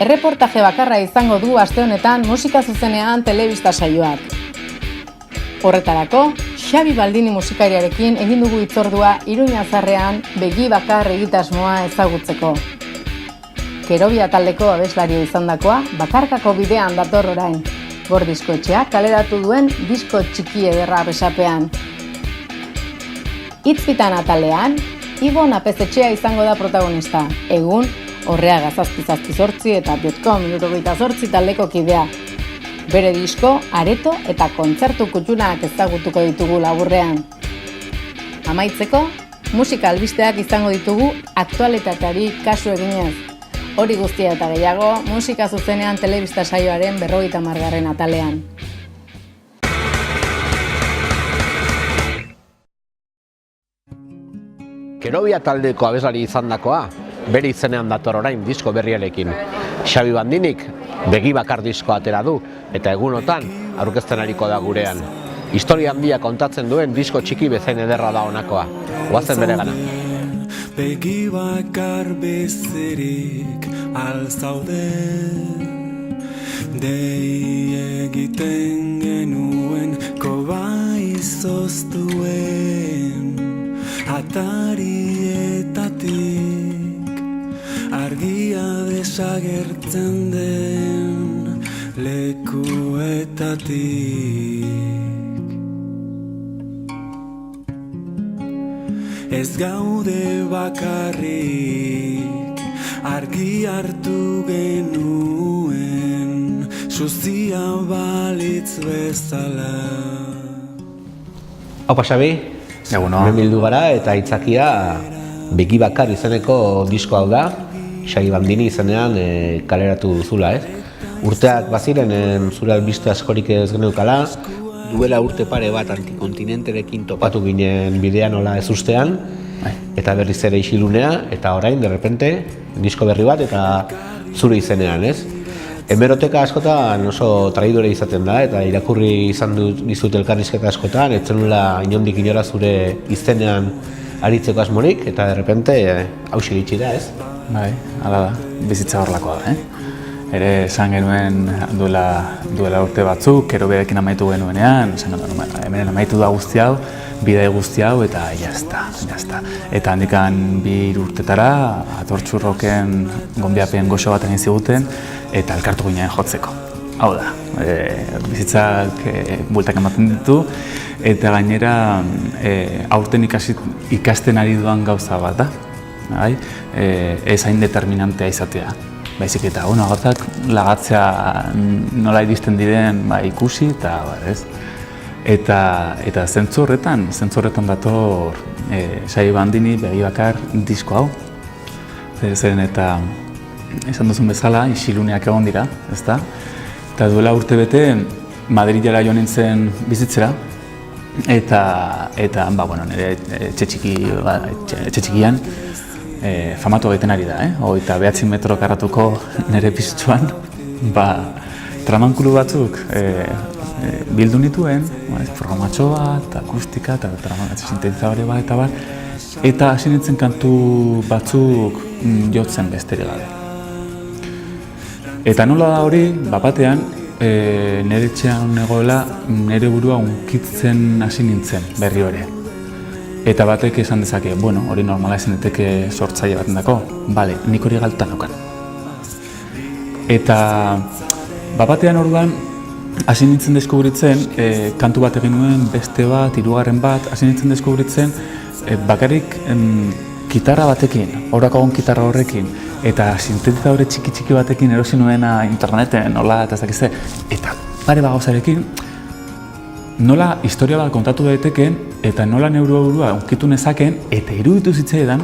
Erreportaje bakarra izango du aste honetan musika zuzenean telebista saioak. Horretarako, Xabi Baldini musikariarekin egin dugu hitzordua Iruña Zarrean begi bakar egitasmoa ezagutzeko. Kerobia taldeko abeslaria izandakoa bakarkako bidean dator orain. Gor diskoetxeak kaleratu duen disko txiki ederra besapean. Hitzpitan atalean, Ibon Apezetxea izango da protagonista. Egun, Orreaga 788 eta Biotcom 78 taldeko kidea. Bere disko, areto eta kontzertu kutxunak ezagutuko ditugu laburrean. Amaitzeko, musika albisteak izango ditugu aktualitateari kasu eginez. Hori guztia eta gehiago, musika zuzenean telebista saioaren 50. atalean. Kerobia taldeko abeslari izandakoa, bere izenean dator orain disko berriarekin. Xabi Baldinik begi bakar disko atera du eta egunotan aurkezten ariko da gurean. Historia handia kontatzen duen disko txiki bezain ederra da honakoa. Goazen bere gana. Begi bakar bezerik alzaude, dei egiten genuen kobaizoztuen atarietatik argia desagertzen den lekuetatik. Ez gaude bakarrik, argi hartu genuen, suzia balitz bezala. Haupa Xabi, hemen bildu gara eta aitzakia begi bakar izeneko disko hau da, Xabi Baldini izenean kaleratu duzula, ez? Urteak baziren zure albiste askorik ez geneukala, duela urte pare bat antikontinenterekin topatu ginen bidean nola ez ustean, eta berriz ere isilunea, eta orain, de repente, disko berri bat eta zure izenean, ez? Hemeroteka askotan oso traidore izaten da, eta irakurri izan dizut elkarrizketa askotan, ez zenula inondik inora zure izenean aritzeko asmorik, eta de repente, hauxe iritsi da, ez? Bai, hala da, bizitza horlakoa da, Ere esan genuen duela urte batzuk, Kerobiarekin amaitu genuenean, hemen amaitu da guzti hau, bidai guzti hau, eta jazta. Eta handikan 2 urtetara, Atortxurroken gonbiapen goxo bat egin ziguten, eta elkartu ginen jotzeko. Hau da, bizitzak bueltak ematen ditu, eta gainera aurten ikasten ari duan gauza bat da, ez hain determinantea izatea. Baizik eta, gauzak lagatzea nola iristen diren ikusi eta ez. Eta zentzu horretan dator Xabi Baldini begi bakar disko hau. Zeren eta esan duzun bezala, isiluneak egon dira, ezta? Eta duela urte bete Madrilara joan nintzen bizitzera. Eta nire etxe txikian famatu egiten ari da, 29 metro karratuko nire pisutsuan, tramankulu batzuk bildu nituen, programatxo bat, akustika eta sintetizadore bat eta bar, eta hasi nintzen kantu batzuk jotzen besterik gabe. Eta nola da hori, batean, nire etxean negoela, nire burua hunkitzen hasi nintzen berri hori. Eta batek esan dezake, hori normala izan daiteke sortzaile baten dako, bale, nik hori galtan nukan. Eta batean orduan, hasi nintzen deskubritzen, kantu bat egin nuen, beste bat, 3. bat, hasi nintzen deskubritzen, bakarrik gitarra batekin, horakagon gitarra horrekin, eta sintetizadore txiki batekin erosi nuena interneten, nola, eta ez dakize, eta pare gauzarekin, nola historia bat kontatu daiteken, eta nola neure burua hunkitu nezaken, eta iruditu zitzaidan,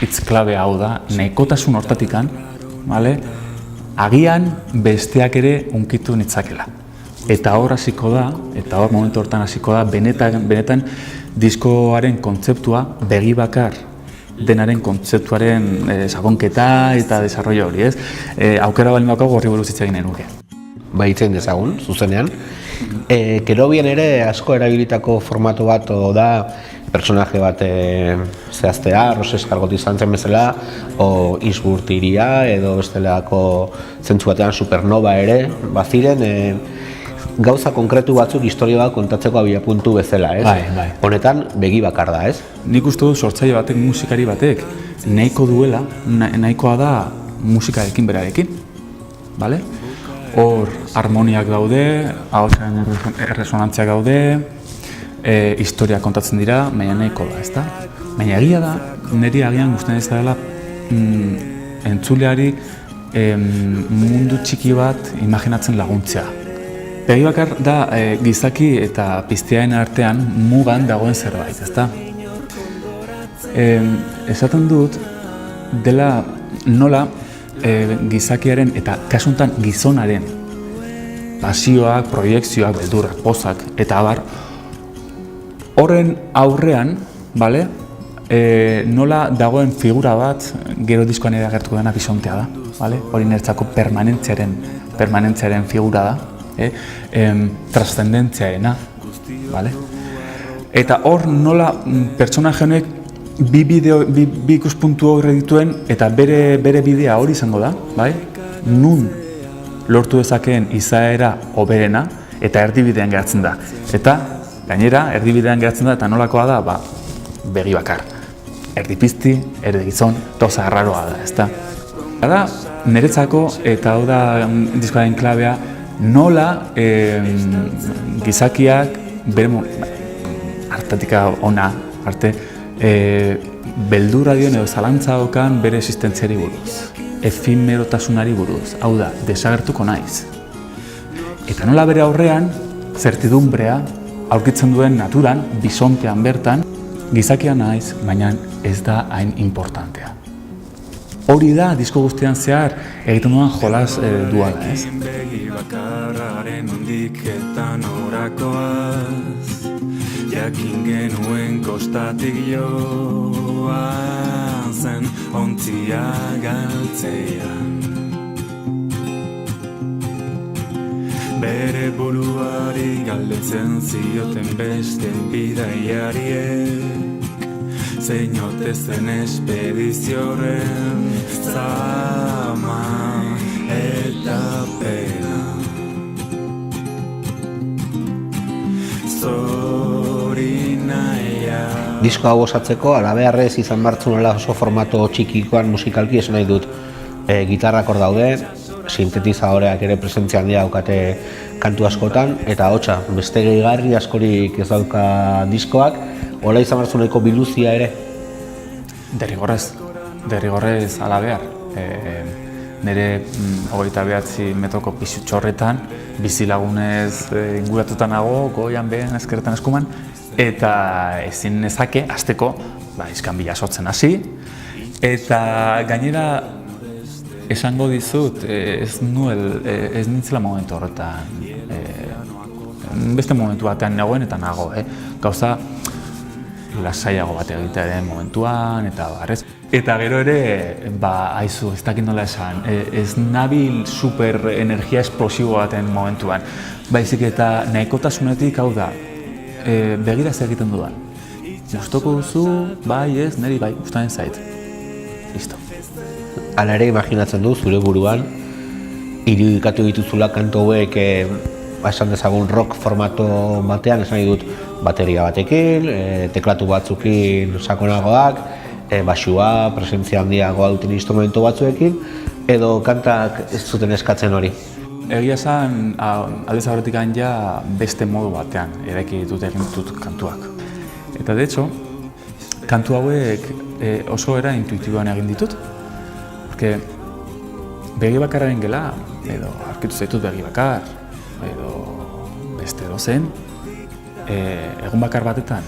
hitz klabe hau da, nahikotasun hortatikan, agian besteak ere hunkitu nitzakela. Eta hor hasiko da, eta hor momentu hortan hasiko da, benetan diskoaren kontzeptua, begi bakar denaren kontzeptuaren sakonketa eta desarrollo hori, ez? Aukera baldin bako gorri buruz hitz egin nuke. baitzen dezagun, zuzenean. Kerobien ere asko erabilitako formatu bat da pertsonaje bat zehaztea, Roses Kargot izan zen bezala, o Innsbruck hiria edo bestelako zentzu batean Supernova ere, baziren gauza konkretu batzuk historia bat kontatzeko abiapuntu bezala, ez? Bai. Honetan begi bakar da, ez? Nik uste dut sortzaile batek, musikari batek, nahiko duela, nahikoa da musikarekin berarekin, bale? Hor harmoniak daude, ahotsen erresonantziak daude, historia kontatzen dira, baina nahiko da, ezta? Baina egia da, niri agian gustatzen ez dela entzuleari mundu txiki bat imaginatzen laguntzea. Begi bakar da gizaki eta piztiaren artean mugan dagoen zerbait, ezta? Esaten dut dela nola gizakiaren eta kasuntan gizonaren pasioak, proiekzioak, beldurrak, pozak eta abar horren aurrean, bale? Nola dagoen figura bat gero diskoan ere agertuko dena bisontea da, bale? Hori niretzako permanentziaren figura da. Trascendentziaena, vale? Eta hor nola pertsonaje honek bi ikuspuntu horre dituen eta bere bidea hori izango da, bai? Nun lortu dezakeen izaera hoberena eta erdibidean geratzen da. Eta gainera erdibidean geratzen da eta nolakoa da, begi bakar. Erdi pizti, erdi gizon, toza arraroa da, ezta? Da, niretzako eta hau da diskoaren klabea, nola gizakiak bere hartatik ona arte beldurra dion edo zalantza daukan bere existentziari buruz, efimerotasunari buruz, hau da, desagertuko naiz. Eta nola bere aurrean, zertidumbrea aurkitzen duen naturan, bisontean bertan, gizakia naiz, baina ez da hain importantea. Hori da, disko guztian zehar egiten duan jolas duala, ez? Begi bakarraren ondiketan orakoaz, jakin genuen kostatik joan zen ontzia galtzean. Bere buruari galdetzen zioten beste bidaiariek, zein ote zen espedizioren zama eta pena. Zorinaia. Disko hau osatzeko, alabeharrez izan martzuela oso formato txikikoan musikalki esan nahi dut. Gitarrak hor daude, sintetizadoreak ere presentzia handia daukate kantu askotan, eta hotsa, beste gehigarri askorik ez dauka diskoak, hola izan martzuneko biluzia ere? Derrigorrez alabehar. Nire 29 metroko pisu txorretan, bizilagunez inguratuta nago, goian behan, ezkerretan eskuman, eta ezin nezake, hasteko, iskan bila sortzen hasi, eta gainera esango dizut, ez nintzela momentu horretan, beste momentu batean nagoen eta nago, gauza lasaiago bat egitea den momentuan, eta barrez. Eta gero ere, aizu, ez dakit nola esan, ez nabil super energia esplosibo baten momentuan. Baizik eta nahikotasunetik hau da, begira zer egiten dudan. Gustoko duzu, bai ez, niri bai, gustatzen zait. Listo. Hala ere imaginatzen du, zure buruan, irudikatu dituzula kantu hauek esan dezagun rock formato batean, esan nahi dut bateria batekin, teklatu batzukin sakonagoak, basua, presentzia handiagoa duten instrumentu batzuekin, edo kantak ez zuten eskatzen hori? Egia esan, aldez aurretik ja beste modu batean eraiki ditut egin ditut kantuak. Eta de hecho, kantu hauek oso era intuitiboan egin ditut, porque begi bakarraren gela, edo aurkitu zaitut begi bakar, edo beste dozen, egun bakar batetan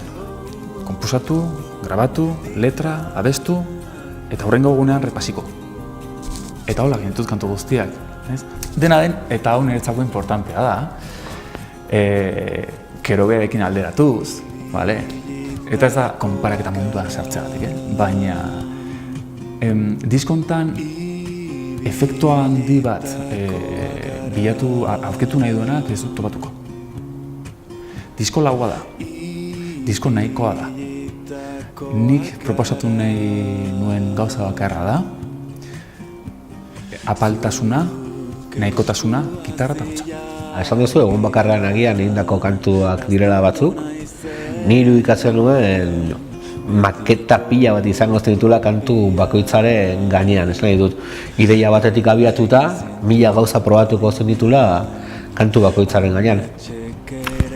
konposatu, grabatu, letra, abestu, eta hurrengo egunean repasiko. Eta hola gintut kantu guztiak. Dena den, eta hau niretzako importantea da, kerobearekin alderatuz, vale? Eta ez da konparaketa munduan sartzeagatik, baina diskontan efektua handi bat aurkitu nahi duenak ez dut topatuko. Disko laua da, disko nahikoa da. Nik proposatu nahi nuen gauza bakarra da, apaltasuna, nahikotasuna, gitarra eta hotsa. Esan duzu, egun bakarrean agian egindako kantuak direla batzuk, ni irudikatzen nuen maketa pila bat izango zenitula kantu bakoitzaren gainean, ez nahi dut, ideia batetik abiatuta, 1000 gauza probatuko zenitula kantu bakoitzaren gainean.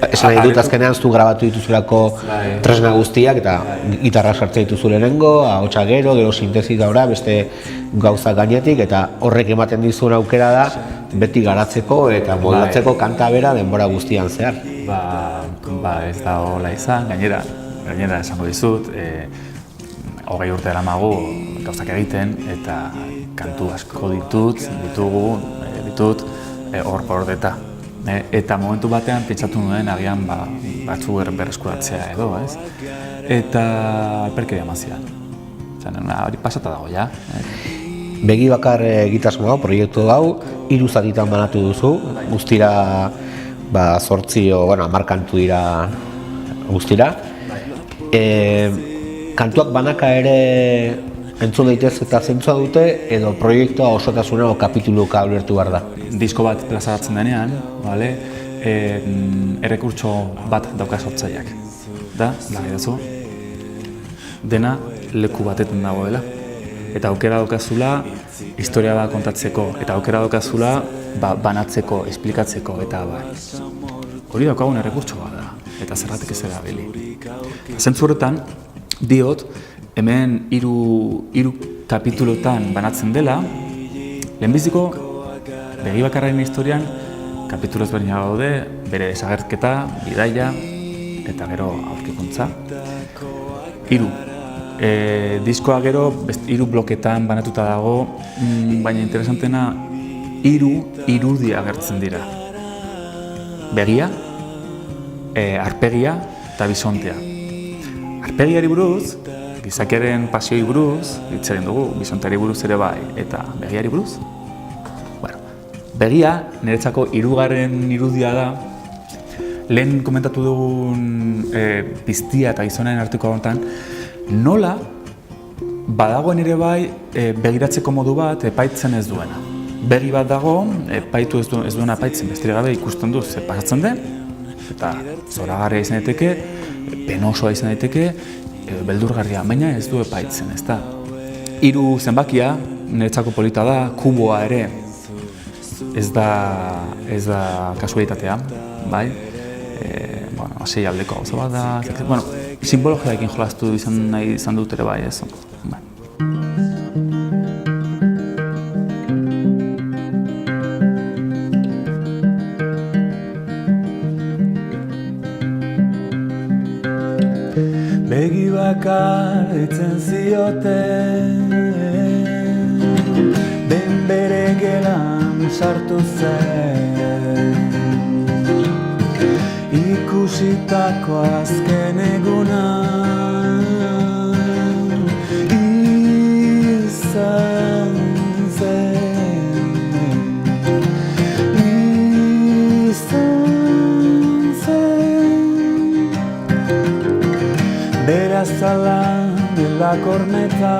Ez nahi dut, azkenean zu grabatu dituzulako tresna guztiak eta gitarra sartzen dituzu lehenengo, ahotsa gero sintesi daura beste gauza gainetik, eta horrek ematen dizuen aukera da beti garatzeko eta moldatzeko kanta bera denbora guztian zehar. Ez da hola izan, gainera esango dizut, 20 urte eramagu gauzak egiten eta kantu asko ditut hor bordeta. Eta momentu batean pentsatu nuen agian batzu berreskuratzea edo, ez? Eta alperkeria mazian. Hori pasata dago, ja. Begi bakar egitasmoa, proiektu hau, 3 zatitan banatu duzu, guztira 10 kantu dira guztira. Kantuak banaka ere entzun daitez eta zentzua dute, edo proiektua osotasuna o kapituluka ulertu behar da? Disko bat plazaratzen denean, errekurtso bat dauka sortzaileak. Dena leku batetan dagoela. Eta aukera daukazula historia bat kontatzeko, eta aukera daukazula banatzeko, esplikatzeko, eta hori daukagun errekurtso bat da, eta zerratik ez erabili. Zentzu horretan, diot, hemen 3 kapitulotan banatzen dela, lehenbiziko begi bakarraren historian kapitulo ezberdinak daude, bere desagerketa, bidaia eta gero aurkikuntza. 3. Diskoa gero 3 bloketan banatuta dago, baina interesantena 3 irudi agertzen dira. Begia, arpegia eta bisontea. Arpegiari buruz, gizakiaren pasioi buruz, hitz egin dugu, bisonteari buruz ere bai, eta begiari buruz? Begia, niretzako 3. irudia da, lehen komentatu dugun piztia eta gizonen arteko honetan, nola badagoen ere bai begiratzeko modu bat epaitzen ez duena. Begi bat dago, epaitu ez duena epaitzen, besterik gabe ikusten du zer pasatzen den, eta zoragarria izan daiteke, penosoa izan daiteke, beldurgarria, baina ez du epaitzen, ezta. 3 zenbakia, niretzako polita da, kuboa ere ez da kasualitatea, bai? 6 aldeko gauza bat da, simbologiarekin jolastu izan dut ere bai, ez. Begi bakar ditzen zioten, ben bere gelan sartu zen, ikusitako azken eguna izan zen, berazala dela korneta,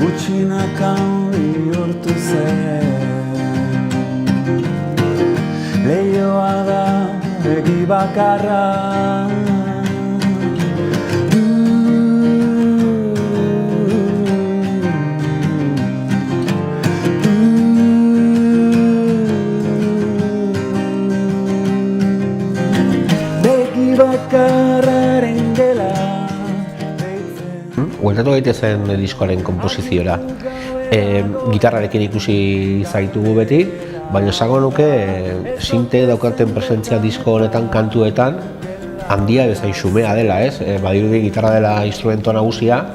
gutxinak bihurtu zen. Leioa da begi bakarra, begi bakarraren gela. Hueltatu gaitezen diskoaren konposiziora. Gitarrarekin ikusi zaitugu beti, baina esango nuke sinte daukaten presentzia disko honetan kantuetan handia bezain xumea dela, ez? Badirudi gitarra dela instrumento nagusia,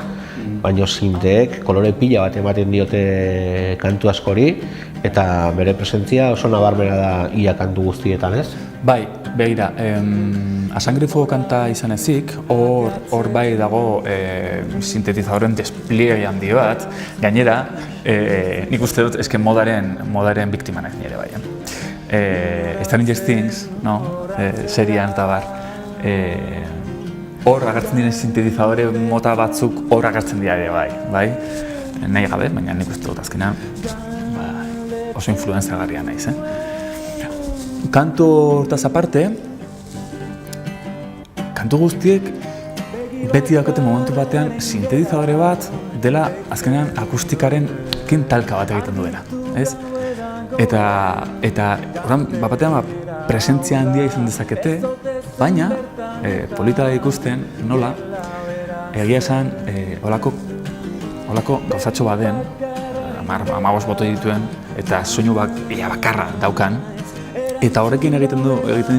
baina sinteek kolore pila bat ematen diote kantu askori, eta bere presentzia oso nabarmena da ia kantu guztietan, ez? Bai, begira, A Sangre y Fuego kanta izan ezik, hor bai dago sintetizadoren despliege handi bat, gainera, nik uste dut eske modaren biktimanak nire bai. Stranger Things, no? Serian eta bar, hor agertzen diren sintetizadore mota batzuk hor agertzen dira ere bai? Nahi gabe, baina nik uste dut azkenean oso influenzagarria naiz, Kantu hortaz aparte, kantu guztiek beti daukate momentu batean sintetizadore bat dela azkenean akustikaren talka bat egiten duena, ez? Eta horren batean presentzia handia izan dezakete, baina polita da ikusten nola egia esan holako gauzatxo baden, 15 botoi dituen eta soinu bakarra daukan, eta horrekin egiten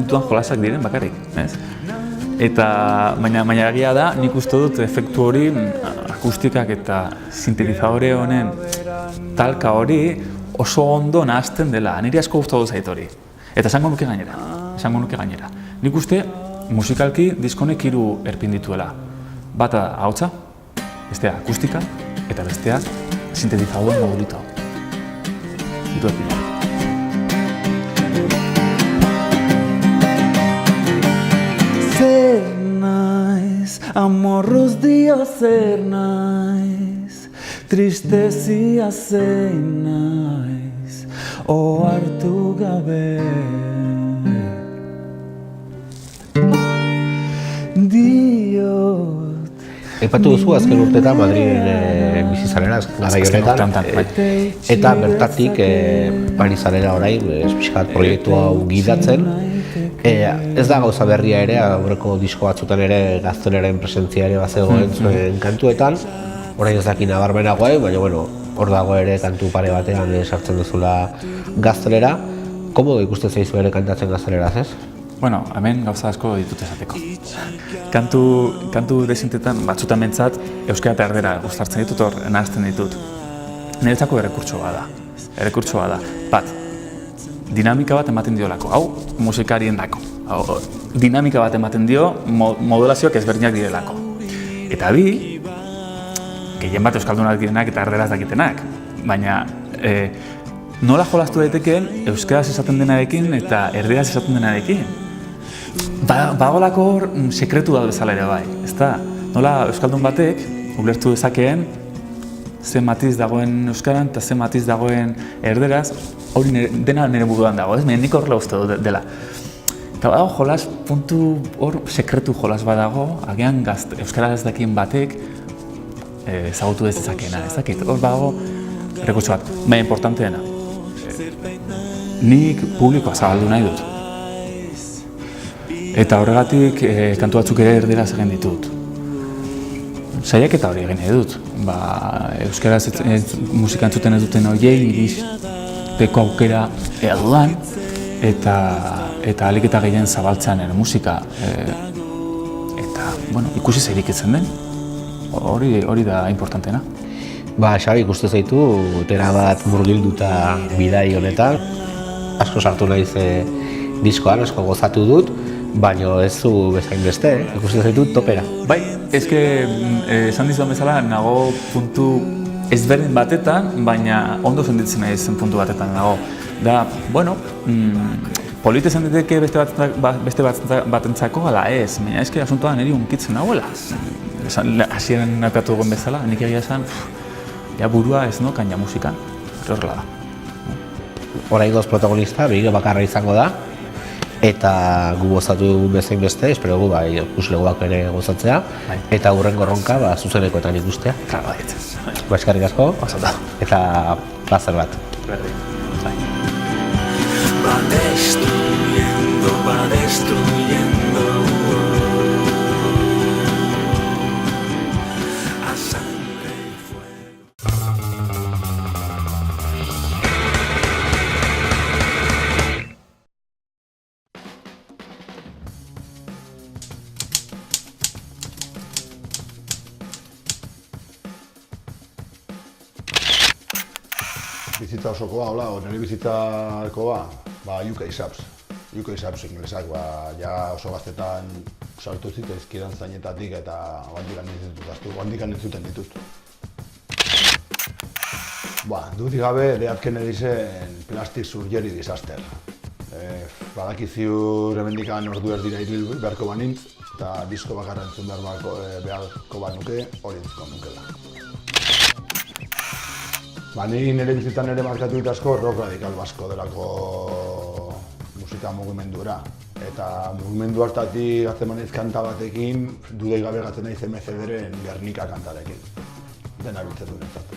dituan jolasak diren bakarrik, ez? Baina egia da, nik uste dut efektu hori, akustikak eta sintetizadore honen talka hori oso ondo nahazten dela, niri asko gustatu zait hori. Eta esango nuke gainera. Nik uste musikalki diskonek 3 erpin dituela. Bata ahotsa, bestea akustika, eta bestea sintetizadore modulita. 3 erpin. Zer naiz, amorruz dio zer naiz, tristezia zein naiz, ohartu gabe. Diot. Aipatu duzu azken urteetan Madrilen bizi zarela, garai honetan, eta bertatik Parisarera orain pixkat proiektu hau gidatzen. Ez da gauza berria ere, aurreko disko batzutan ere gazteleren presentzia ere bazegoen zuen kantuetan. Orain ez daki nabarmenagoa, baina hor dago ere kantu pare batean sartzen duzula gaztelera. Komodo ikusten zaizu ere kantatzen gazteleraz, ez? Bueno, hemen gauza asko ditut esateko. Kantu desintetan batzutan bentsat euskara eta erdera gustartzen ditut, hor nahazten ditut. Niretzako errekurtso da. Bat, dinamika bat ematen diolako, hau musikarien dako. Dinamika bat ematen dio modulazioak ezberdinak direlako. Eta bi, gehien bat euskaldunak direnak eta erderaz dakitenak, baina nola jolastu daitekeen euskaraz esaten denarekin eta erderaz esaten denarekin. Bagolako hor sekretu da bezala ere bai, ezta? Nola euskaldun batek ulertu dezakeen ze matiz dagoen euskaran eta ze matiz dagoen erderaz, hori dena nire buruan dago, ez? Nik horrela uste dut dela. Eta badago jolas, puntu hor sekretu jolas badago, agian euskaraz dakien batek ezagutu ez dezakeena, ez dakit? Hor badago errekurtso bat, baina importanteena. Nik publikoa zabaldu nahi dut. Eta horregatik kantu batzuk ere erderaz egin ditut. Saiaketa hori egin dut. Euskaraz musika entzuten ez duten horiei iristeko aukera dudan eta ahalik eta gehien zabaltzean musika eta ikusi zeirik etzen den. Hori da importanteena. Xabi, ikustu zaitu, tera bat murgilduta bidai honetan. Asko sartu naiz diskoan, asko gozatu dut, baina ez zu bezain beste, ikusten zaitu topera. Bai, eske esan dizudan bezala, nago puntu ezberdin batetan, baina ondo sentitzen nahi zen puntu batetan nago. Da, polite zen diteke beste batentzako, ala ez, baina eske asuntoa niri unkitzen nagoela. Hasieran napatu dugun bezala, nik egia esan, burua ez nokan musikan, horrela da. Oraingoz protagonista, begi bakarra izango da, eta gu gozatu bezain beste, espero gu ikuslegoak ere gozatzea, eta hurrengo erronka zuzenekoetan ikustea. Claro, Eskerrik asko, eta plazer bat. Va destruyendo. A sangre y fuego. bizitza osokoa, hola, nire bizitzakoa, UK Subs. UK Subs inglesak, ja oso gaztetan sartu zitezkidan zainetatik eta handikan entzuten ditut. Dudik gabe, Dead Kennedyen Plastic Surgery Disaster. Badakiziur hemendikan ordu erdira ibil beharko banintz, eta disko bakarra entzun beharko banuke, hori entzuko nukela. Ni nire bizitzan ere markatu dit asko rock radikal basko delako musika mugimendura. Eta mugimendu hartatik gatzen naiz kanta batekin, dudai gabe gatzen naiz MCDren Gernika kantarekin. Dena biltzen duenentzat.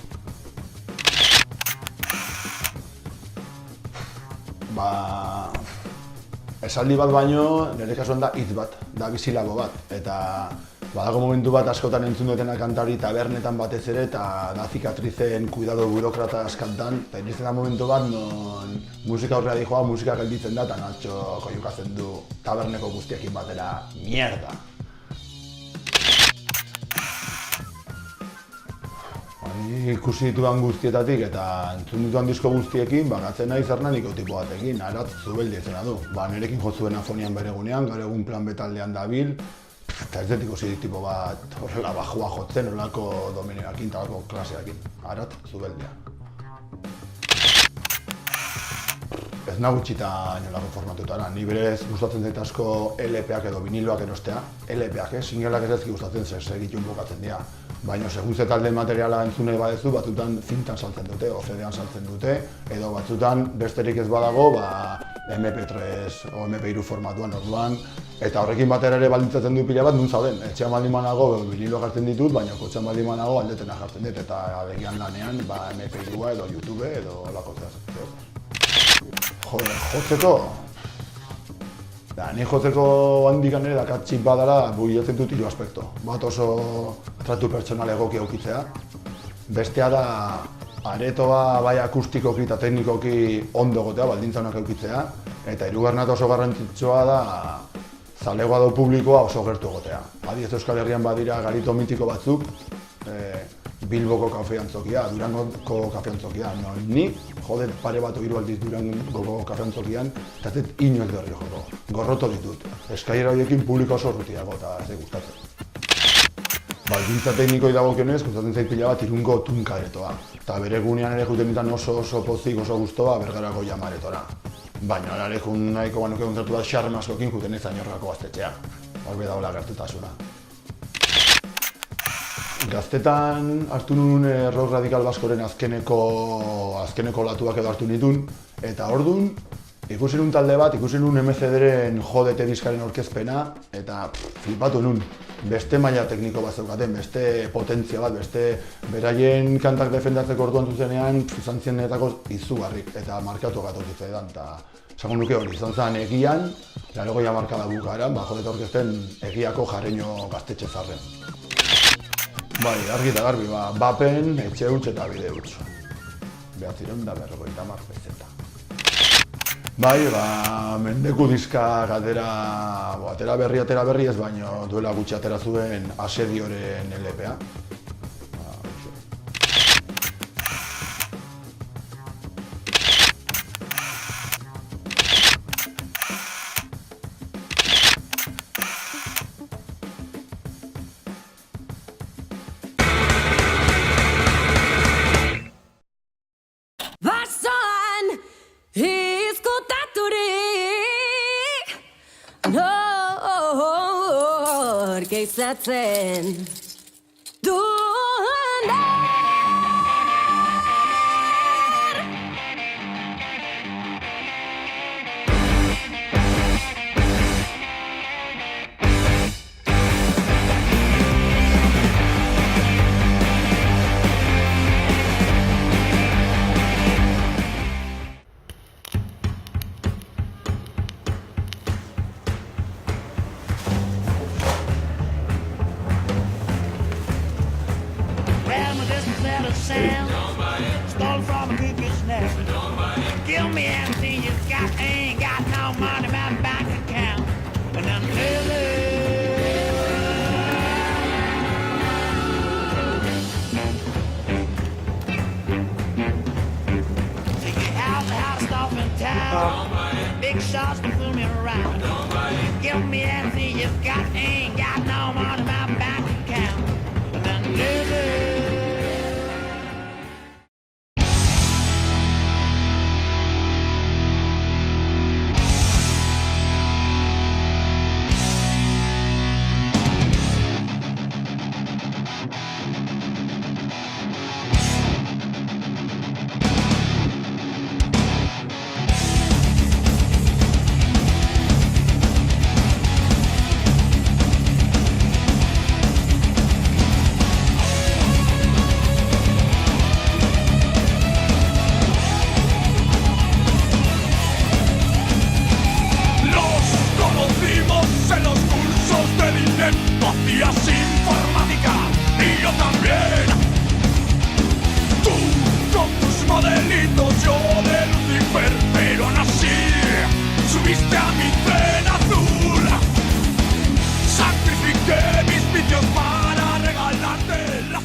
Esaldi bat baino, nire kasuan da hitz bat, da bizilago bat. Eta badago momentu bat askotan entzun dutena kantari tabernetan batez ere, eta da zikatrizen kuidado burokrata askantan. Eta iristen da momentu bat, non musika horrea dijoa, musika gelditzen da, eta Nacho koiukatzen du taberneko guztiekin batera, mierda! Ikusi ditudan guztietatik eta entzun ditudan disko guztiekin, gatzen nahi zernaniko tipo batekin, Aratz Zubeldi ezena du. Nerekin jotzuen afonian bere egunean, gaur egun Plan B taldean dabil, eta ez dut ikusi tipo bat horrela bajua jotzen, horrelako dominioakin, talako klaseakin. Aratz Zubeldia. Ez nagutxita inolako formatutara, ni berez gustatzen zait asko LP-ak edo viniloak erostea. LP-ak, singelak ez ezki gustatzen segitun bukatzen dira. Baina segun ze talde materiala entzune badezu, batzutan zintan saltzen dute, o CD-an saltzen dute, edo batzutan besterik ez badago, MP3 o MP3 formatuan orduan, eta horrekin batera ere baldintzatzen du pila bat, nun zauden. Etxean baldin banago vinilo jartzen ditut, baina kotxean baldin banago aldetena jartzen dit, eta adegian lanean MP3 edo YouTube edo olako zehaz. Joder, jotzeko! Ni jotzeko handikan ere dakat txip badala bilatzen dut hiru aspektu. Bat oso tratu pertsonal egoki aukitzea. Bestea da aretoa bai akustikoki eta teknikoki ondo egotea, baldintza honak aukitzea. Eta hirugarrena oso garrantzitsua da zalegoa do publikoa oso gertu egotea. Adibidez Euskal Herrian badira garito mitiko batzuk, Bilboko kafeantzokia, Durangoko kafeantzokia. Ni joder pare bat hiru aldiz Durangoko kafeantzokian, eta ez dut inoiz berri joko. Gorroto ditut. Eskailera horiekin publiko oso urrutiago eta ez dut gustatzen. Baldintza teknikoi dagokionez, gustatzen zait pila bat Irungo Tunka aretoa. Eta bere egunean ere juten ditan oso pozik, oso gustoa Bergarako Jama aretora. Baina ere jun nahiko banuke kontzertu bat xarrem askokin juten ez Añorgako gaztetxea. Horbe dagoela gertutasuna. Gaztetan hartu nuen rock radikal baskoren azkeneko latuak edo hartu nituen, eta orduan ikusi nuen talde bat, ikusi nuen MCDren Jodete diskaren orkezpena, eta flipatu nuen. Beste maila tekniko bat zeukaten, beste potentzia bat, beste beraien kantak defendatzeko orduan zuzenean izan zienetako izugarrik, eta markatu gatu zitzaidan, eta esango nuke hori, izan zen egian, 80 hamarkada bukaeran, Jodete orkezten egiako jarreño gaztetxe zarren. Bai, argi eta garbi, bapen, etxe huts eta bide huts. 950 bezeta. Bai, mendeku diskak atera berri ez, baino duela gutxi atera zuen Asedioren LP-a. Geizatzen duena. Stole from a cuckoo's nest. Give me everything you got, ain't got no money in my bank account. And I'm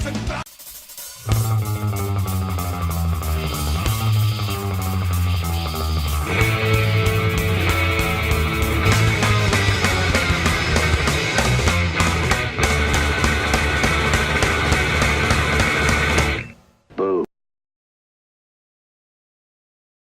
central.